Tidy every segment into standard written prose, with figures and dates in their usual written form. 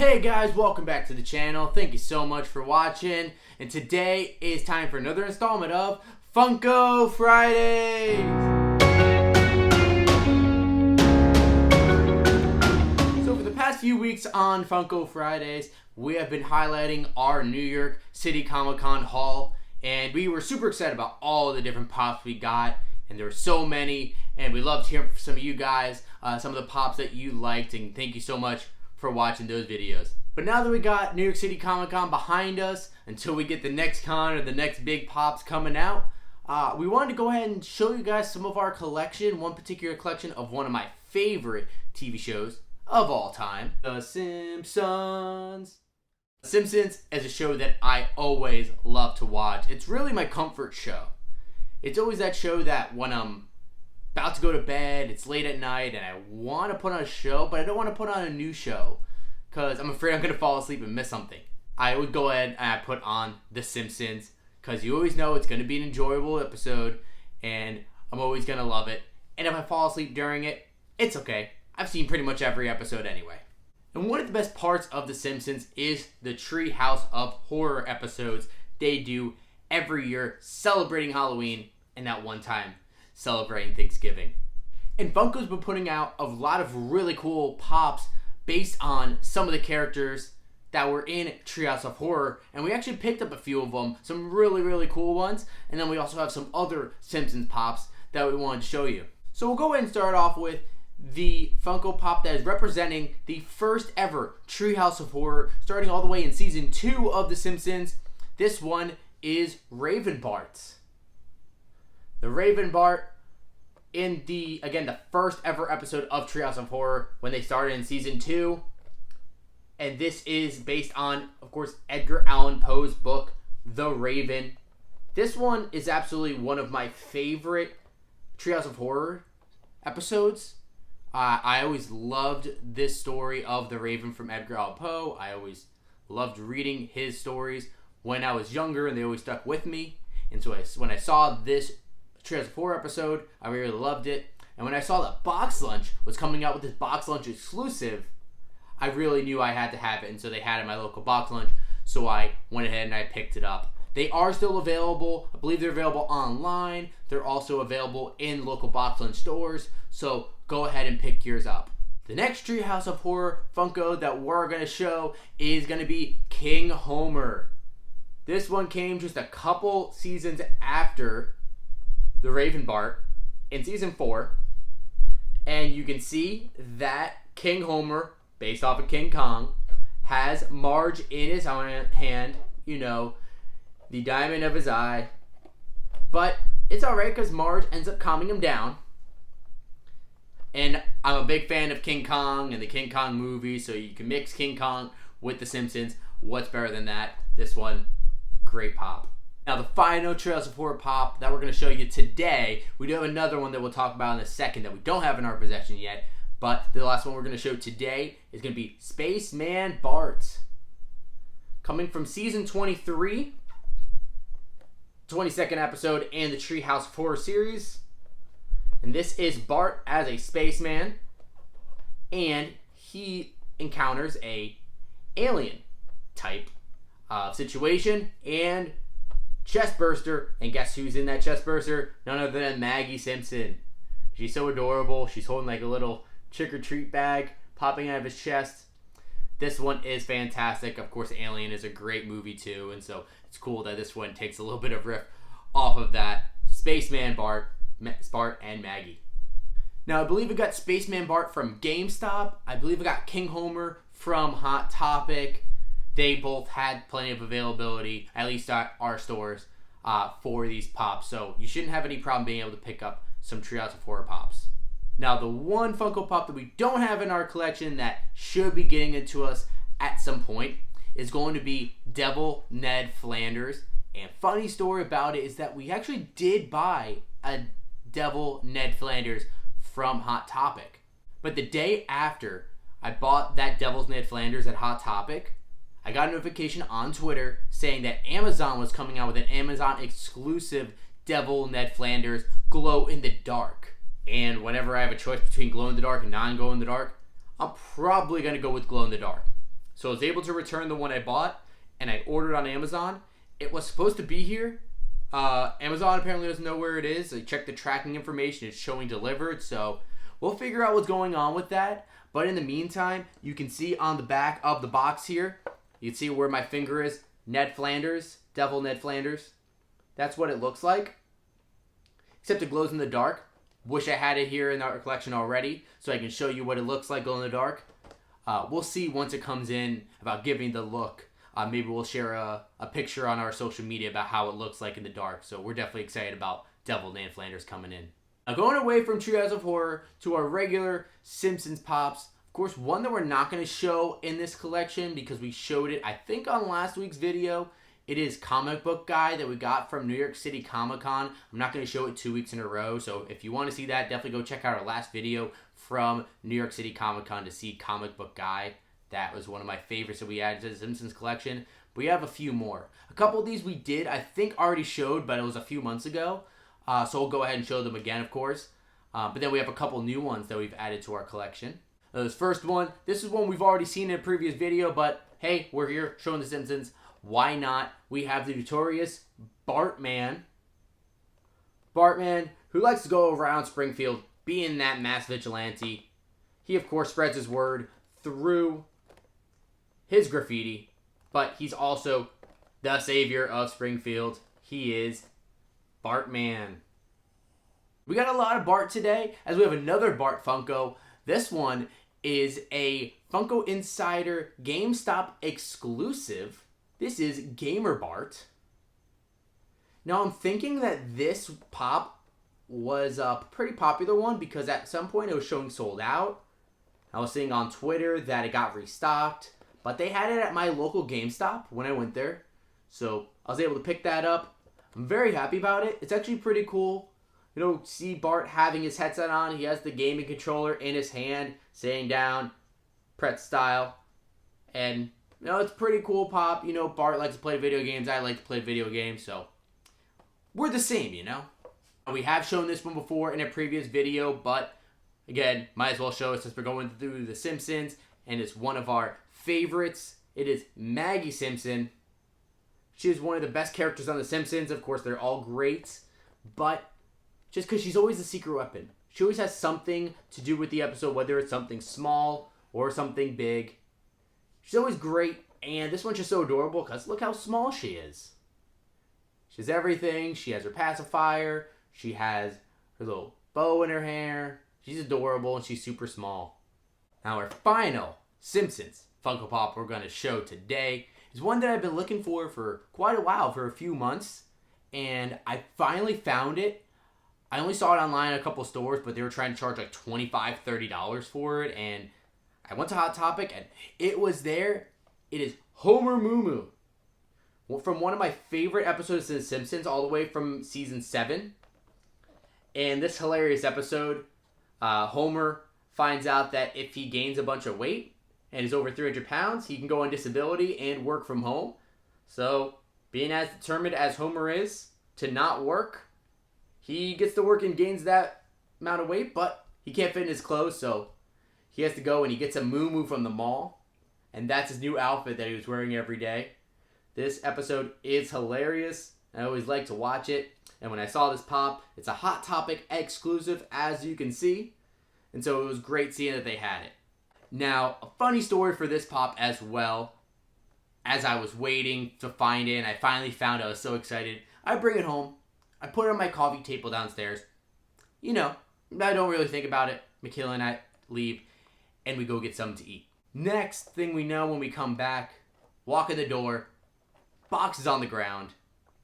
Hey guys, welcome back to the channel. Thank you so much for watching. And today is time for another installment of FUNKO Fridays. So for the past few weeks on FUNKO Fridays, we have been highlighting our New York City Comic Con haul. And we were super excited about all the different pops we got. And there were so many. And we loved hearing from some of you guys, some of the pops that you liked. And thank you so much for watching those videos. But now that we got New York City Comic Con behind us, until we get the next con or the next big pops coming out, we wanted to go ahead and show you guys some of our collection, one particular collection of one of my favorite TV shows of all time, The Simpsons. The Simpsons is a show that I always love to watch. It's really my comfort show. It's always that show that when I'm about to go to bed, it's late at night, and I want to put on a show, but I don't want to put on a new show because I'm afraid I'm going to fall asleep and miss something. I would go ahead and I put on The Simpsons because you always know it's going to be an enjoyable episode, and I'm always going to love it. And if I fall asleep during it, it's okay. I've seen pretty much every episode anyway. And one of the best parts of The Simpsons is the Treehouse of Horror episodes they do every year, celebrating Halloween and that one time celebrating Thanksgiving. And Funko's been putting out a lot of really cool pops based on some of the characters that were in Treehouse of Horror, and we actually picked up a few of them, some really cool ones, and then we also have some other Simpsons pops that we wanted to show you. So we'll go ahead and start off with the Funko Pop that is representing the first ever Treehouse of Horror, starting all the way in season 2 of The Simpsons. This one is Raven Bart's. The Raven Bart in the first ever episode of Treehouse of Horror when they started in season 2. And this is based on, of course, Edgar Allan Poe's book, The Raven. This one is absolutely one of my favorite Treehouse of Horror episodes. I always loved this story of The Raven from Edgar Allan Poe. I always loved reading his stories when I was younger, and they always stuck with me. And so when I saw this Treehouse of Horror episode, I really loved it. And when I saw that Box Lunch was coming out with this Box Lunch exclusive, I really knew I had to have it. And so they had it in my local Box Lunch, so I went ahead and I picked it up. They are still available. I believe they're available online. They're also available in local Box Lunch stores, so go ahead and pick yours up. The next Treehouse of Horror Funko that we're going to show is going to be King Homer. This one came just a couple seasons after the Raven Bart in season 4, and you can see that King Homer, based off of King Kong, has Marge in his hand, you know, the diamond of his eye, but it's alright because Marge ends up calming him down. And I'm a big fan of King Kong and the King Kong movie, so you can mix King Kong with The Simpsons. What's better than that? This one, great pop. Now, the final Treehouse of Horror pop that we're going to show you today, we do have another one that we'll talk about in a second that we don't have in our possession yet, but the last one we're going to show today is going to be Spaceman Bart. Coming from season 23, 22nd episode in the Treehouse of Horror series. And this is Bart as a spaceman, and he encounters a alien type of situation and chest burster, and guess who's in that chest burster? None other than Maggie Simpson. She's so adorable. She's holding like a little trick-or-treat bag popping out of his chest. This one is fantastic. Of course, Alien is a great movie too, and so it's cool that this one takes a little bit of riff off of that. Spaceman Bart and Maggie. Now, I believe we got Spaceman Bart from GameStop. I believe we got King Homer from Hot Topic. They both had plenty of availability, at least at our stores, for these pops. So you shouldn't have any problem being able to pick up some Treehouse of Horror pops. Now, the one Funko Pop that we don't have in our collection that should be getting into us at some point is going to be Devil Ned Flanders. And funny story about it is that we actually did buy a Devil Ned Flanders from Hot Topic. But the day after I bought that Devil's Ned Flanders at Hot Topic, I got a notification on Twitter saying that Amazon was coming out with an Amazon exclusive Devil Ned Flanders glow in the dark. And whenever I have a choice between glow in the dark and non-glow in the dark, I'm probably going to go with glow in the dark. So I was able to return the one I bought, and I ordered on Amazon. It was supposed to be here. Amazon apparently doesn't know where it is. I checked the tracking information. It's showing delivered. So we'll figure out what's going on with that. But in the meantime, you can see on the back of the box here, you can see where my finger is. Ned Flanders. Devil Ned Flanders. That's what it looks like. Except it glows in the dark. Wish I had it here in our collection already so I can show you what it looks like glow in the dark. We'll see once it comes in about giving the look. Maybe we'll share a picture on our social media about how it looks like in the dark. So we're definitely excited about Devil Ned Flanders coming in. Now going away from Treehouse of Horror to our regular Simpsons Pops. Of course, one that we're not going to show in this collection because we showed it, I think, on last week's video. It is Comic Book Guy that we got from New York City Comic Con. I'm not going to show it 2 weeks in a row. So if you want to see that, definitely go check out our last video from New York City Comic Con to see Comic Book Guy. That was one of my favorites that we added to the Simpsons collection. But we have a few more. A couple of these we did, I think, already showed, but it was a few months ago. So we'll go ahead and show them again, of course. But then we have a couple new ones that we've added to our collection. This first one, this is one we've already seen in a previous video, but hey, we're here showing the Simpsons. Why not? We have the notorious Bartman. Bartman, who likes to go around Springfield being that mass vigilante. He, of course, spreads his word through his graffiti, but he's also the savior of Springfield. He is Bartman. We got a lot of Bart today, as we have another Bart Funko. This one is a Funko Insider GameStop exclusive. This is Gamer Bart. Now I'm thinking that this pop was a pretty popular one because at some point it was showing sold out. I was seeing on Twitter that it got restocked, but they had it at my local GameStop when I went there. So I was able to pick that up. I'm very happy about it. It's actually pretty cool. You know, see Bart having his headset on. He has the gaming controller in his hand, sitting down, Pret style. And, you know, it's pretty cool pop. You know, Bart likes to play video games. I like to play video games. So, we're the same, you know. We have shown this one before in a previous video. But, again, might as well show it since we're going through The Simpsons. And it's one of our favorites. It is Maggie Simpson. She is one of the best characters on The Simpsons. Of course, they're all great. But just because she's always a secret weapon. She always has something to do with the episode, whether it's something small or something big. She's always great, and this one's just so adorable because look how small she is. She has everything. She has her pacifier. She has her little bow in her hair. She's adorable, and she's super small. Now, our final Simpsons Funko Pop we're going to show today is one that I've been looking for quite a while, for a few months, and I finally found it. I only saw it online at a couple stores, but they were trying to charge like $25, $30 for it. And I went to Hot Topic, and it was there. It is Homer Moo Moo. From one of my favorite episodes of The Simpsons, all the way from season 7. And this hilarious episode, Homer finds out that if he gains a bunch of weight and is over 300 pounds, he can go on disability and work from home. So, being as determined as Homer is to not work, he gets to work and gains that amount of weight, but he can't fit in his clothes, so he has to go and he gets a moo-moo from the mall, and that's his new outfit that he was wearing every day. This episode is hilarious. I always like to watch it, and when I saw this pop, it's a Hot Topic exclusive, as you can see, and so it was great seeing that they had it. Now, a funny story for this pop as well. As I was waiting to find it, and I finally found it, I was so excited. I bring it home. I put it on my coffee table downstairs. You know, I don't really think about it. Michaela and I leave, and we go get something to eat. Next thing we know, when we come back, walk in the door, box is on the ground.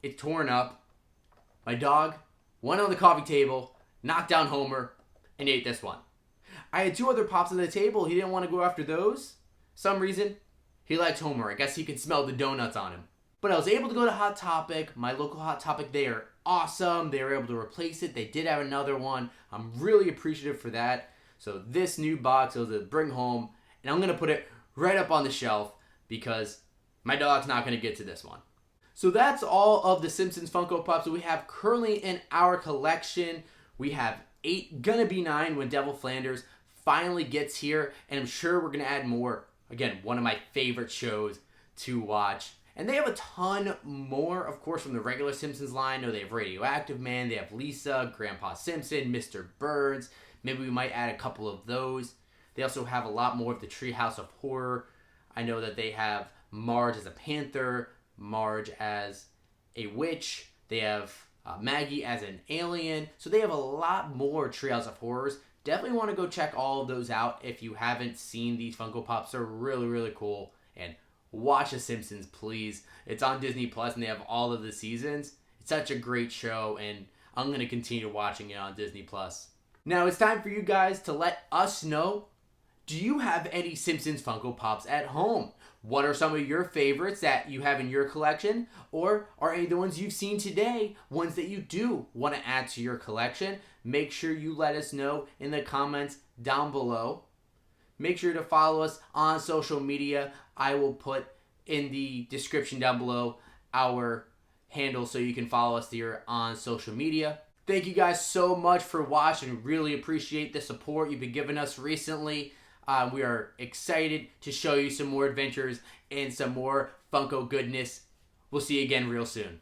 It's torn up. My dog went on the coffee table, knocked down Homer, and ate this one. I had 2 other pops on the table. He didn't want to go after those. Some reason, he liked Homer. I guess he could smell the donuts on him. But I was able to go to Hot Topic, my local Hot Topic. They are awesome. They were able to replace it. They did have another one. I'm really appreciative for that. So this new box I was able to bring home, and I'm going to put it right up on the shelf because my dog's not going to get to this one. So that's all of the Simpsons Funko Pops that we have currently in our collection. We have 8, gonna be 9 when Devil Flanders finally gets here, and I'm sure we're going to add more Again, one of my favorite shows to watch. And they have a ton more, of course, from the regular Simpsons line. No, they have Radioactive Man, they have Lisa, Grandpa Simpson, Mr. Burns. Maybe we might add a couple of those. They also have a lot more of the Treehouse of Horror. I know that they have Marge as a panther, Marge as a witch. They have Maggie as an alien. So they have a lot more Treehouse of Horrors. Definitely want to go check all of those out if you haven't seen these Funko Pops. They're really, really cool. And watch The Simpsons, please. It's on Disney Plus, and they have all of the seasons. It's such a great show, and I'm going to continue watching it on Disney Plus. Now, it's time for you guys to let us know, do you have any Simpsons Funko Pops at home? What are some of your favorites that you have in your collection? Or are any of the ones you've seen today ones that you do want to add to your collection? Make sure you let us know in the comments down below. Make sure to follow us on social media. I will put in the description down below our handle so you can follow us here on social media. Thank you guys so much for watching. Really appreciate the support you've been giving us recently. We are excited to show you some more adventures and some more Funko goodness. We'll see you again real soon.